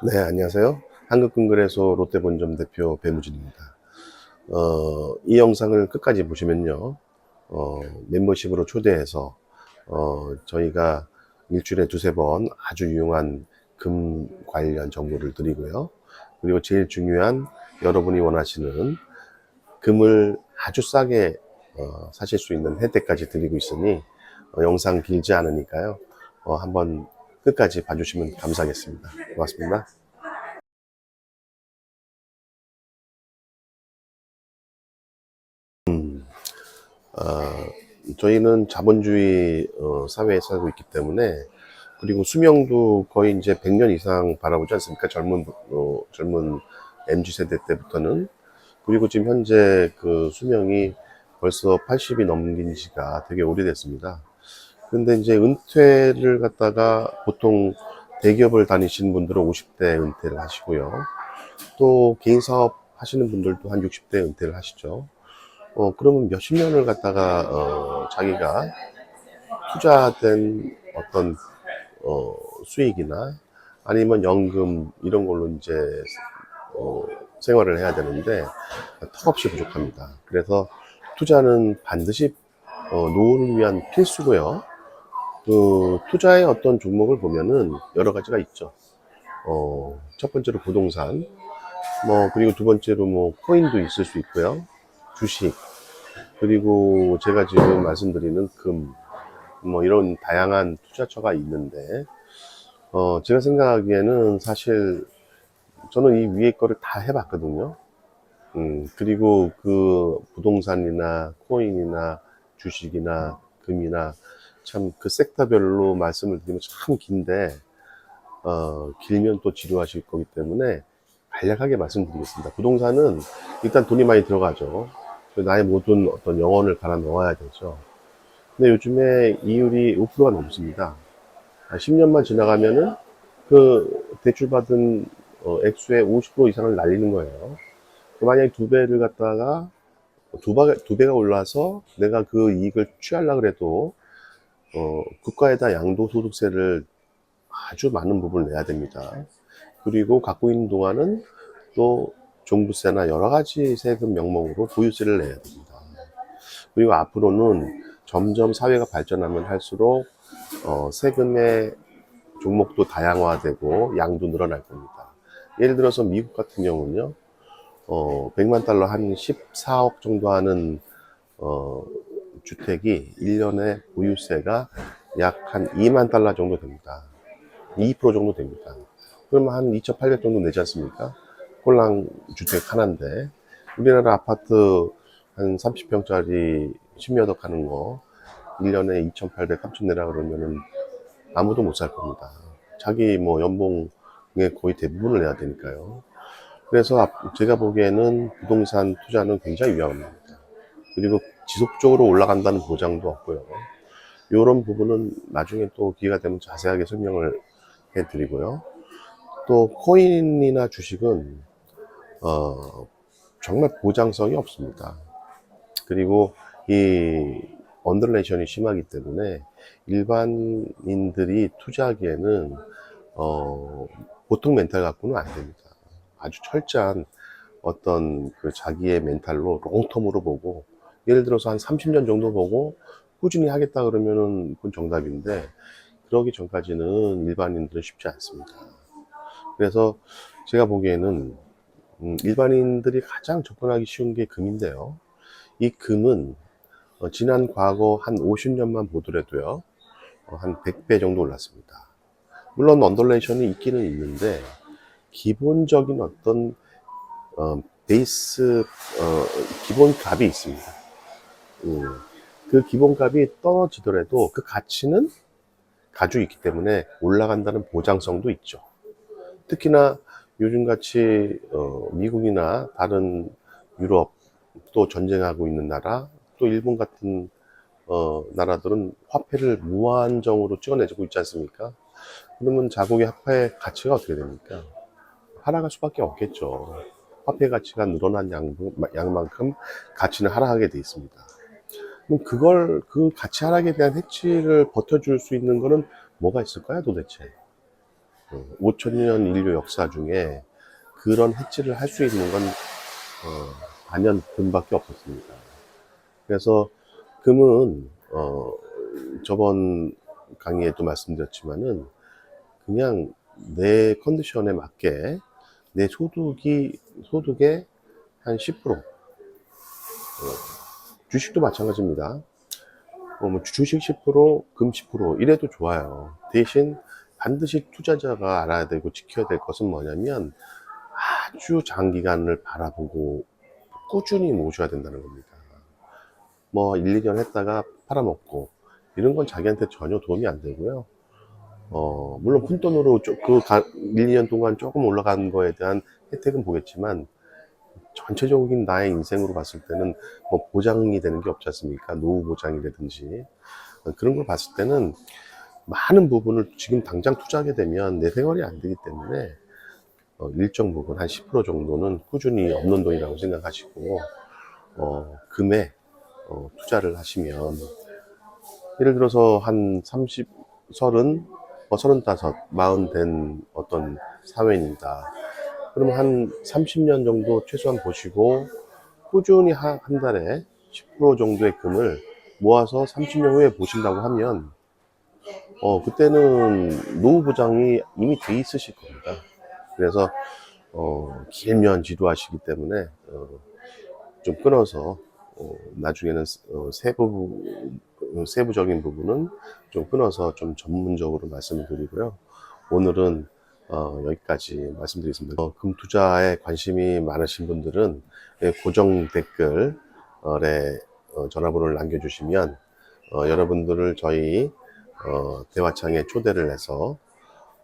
네, 안녕하세요. 한국금거래소 롯데본점 대표 배무진입니다. 이 영상을 끝까지 보시면요, 멤버십으로 초대해서, 저희가 일주일에 두세 번 아주 유용한 금 관련 정보를 드리고요. 그리고 제일 중요한 여러분이 원하시는 금을 아주 싸게 사실 수 있는 혜택까지 드리고 있으니 영상 길지 않으니까요. 한번 끝까지 봐주시면 감사하겠습니다. 고맙습니다. 저희는 자본주의 사회에 살고 있기 때문에, 그리고 수명도 거의 이제 100년 이상 바라보지 않습니까? 젊은 MZ 세대 때부터는. 그리고 지금 현재 그 수명이 벌써 80이 넘긴 지가 되게 오래됐습니다. 근데 이제 은퇴를 갖다가 보통 대기업을 다니시는 분들은 50대 은퇴를 하시고요. 또 개인 사업 하시는 분들도 한 60대 은퇴를 하시죠. 그러면 몇십 년을 갖다가, 자기가 투자된 어떤, 수익이나 아니면 연금, 이런 걸로 이제, 어, 생활을 해야 되는데, 턱없이 부족합니다. 그래서 투자는 반드시, 노후를 위한 필수고요. 그, 투자의 어떤 종목을 보면은 여러 가지가 있죠. 첫 번째로 부동산, 그리고 두 번째로 코인도 있을 수 있고요. 주식, 그리고 제가 지금 말씀드리는 금, 이런 다양한 투자처가 있는데, 제가 생각하기에는 사실 저는 이 위에 거를 다 해봤거든요. 그리고 그 부동산이나 코인이나 주식이나 금이나 참 그 섹터별로 말씀을 드리면 참 긴데, 길면 또 지루하실 거기 때문에 간략하게 말씀드리겠습니다. 부동산은 일단 돈이 많이 들어가죠. 나의 모든 어떤 영혼을 갈아 넣어야 되죠. 근데 요즘에 이율이 5%가 넘습니다. 10년만 지나가면은 그 대출받은 액수의 50% 이상을 날리는 거예요. 만약에 두 배를 갖다가 두 배가 올라서 내가 그 이익을 취하려고 해도 국가에다 양도소득세를 아주 많은 부분을 내야 됩니다. 그리고 갖고 있는 동안은 또 종부세나 여러 가지 세금 명목으로 보유세를 내야 됩니다. 그리고 앞으로는 점점 사회가 발전하면 할수록 세금의 종목도 다양화되고 양도 늘어날 겁니다. 예를 들어서 미국 같은 경우는요, 100만 달러 한 14억 정도 하는 어, 주택이 1년에 보유세가 약 한 2만 달러 정도 됩니다. 2% 정도 됩니다. 그러면 한 2,800 정도 내지 않습니까? 꼴랑 주택 하나인데, 우리나라 아파트 한 30평짜리 10몇 억 하는 거 1년에 2,800, 3,000 내라 그러면은 아무도 못 살 겁니다. 자기 연봉의 거의 대부분을 내야 되니까요. 그래서 제가 보기에는 부동산 투자는 굉장히 위험합니다. 그리고 지속적으로 올라간다는 보장도 없고요. 이런 부분은 나중에 또 기회가 되면 자세하게 설명을 해드리고요. 또 코인이나 주식은 정말 보장성이 없습니다. 그리고 이 언더레이션이 심하기 때문에 일반인들이 투자하기에는 보통 멘탈 갖고는 안 됩니다. 아주 철저한 어떤 그 자기의 멘탈로 롱텀으로 보고, 예를 들어서 한 30년 정도 보고 꾸준히 하겠다 그러면은 그건 정답인데, 그러기 전까지는 일반인들은 쉽지 않습니다. 그래서 제가 보기에는 일반인들이 가장 접근하기 쉬운 게 금인데요. 이 금은 지난 과거 한 50년만 보더라도요, 한 100배 정도 올랐습니다. 물론 언더레이션이 있기는 있는데, 기본적인 어떤 베이스 기본 값이 있습니다. 음, 그 기본 값이 떨어지더라도 그 가치는 가지고 있기 때문에 올라간다는 보장성도 있죠. 특히나 요즘같이 미국이나 다른 유럽, 또 전쟁하고 있는 나라, 또 일본 같은 나라들은 화폐를 무한정으로 찍어내고 있지 않습니까? 그러면 자국의 화폐의 가치가 어떻게 됩니까? 하락할 수밖에 없겠죠. 화폐 가치가 늘어난 양만큼 가치는 하락하게 돼 있습니다. 그럼 그 가치 하락에 대한 해치를 버텨줄 수 있는 거는 뭐가 있을까요, 도대체? 5천년 인류 역사 중에 그런 해치를 할 수 있는 건 단연 금밖에 없었습니다. 그래서 금은 저번 강의에도 말씀드렸지만은 그냥 내 컨디션에 맞게 내 소득의 한 10%, 주식도 마찬가지입니다. 뭐 주식 10%, 금 10% 이래도 좋아요. 대신 반드시 투자자가 알아야 되고 지켜야 될 것은 뭐냐면 아주 장기간을 바라보고 꾸준히 모셔야 된다는 겁니다. 뭐 1, 2년 했다가 팔아먹고 이런 건 자기한테 전혀 도움이 안 되고요. 물론 푼돈으로 1, 2년 동안 조금 올라간 거에 대한 혜택은 보겠지만 전체적인 나의 인생으로 봤을 때는 뭐 보장이 되는 게 없지 않습니까? 노후 보장이라든지 그런 걸 봤을 때는 많은 부분을 지금 당장 투자하게 되면 내 생활이 안 되기 때문에 일정 부분 한 10% 정도는 꾸준히 없는 돈이라고 생각하시고 금에 투자를 하시면 예를 들어서 한 30, 30, 35, 40 된 어떤 사회입니다. 그러면 한 30년 정도 최소한 보시고 꾸준히 한 달에 10% 정도의 금을 모아서 30년 후에 보신다고 하면 그때는 노후 보장이 이미 돼 있으실 겁니다. 그래서 길면 지루하시기 때문에 좀 끊어서 나중에는 세부적인 부분은 좀 끊어서 좀 전문적으로 말씀을 드리고요. 오늘은 여기까지 말씀드리겠습니다. 금 투자에 관심이 많으신 분들은 고정 댓글에 전화번호를 남겨주시면 여러분들을 저희 대화창에 초대를 해서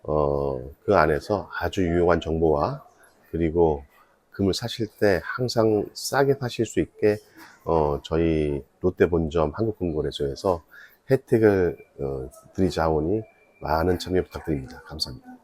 그 안에서 아주 유용한 정보와 그리고 금을 사실 때 항상 싸게 사실 수 있게 저희 롯데본점 한국금거래소에서 혜택을 드리자 하오니 많은 참여 부탁드립니다. 감사합니다.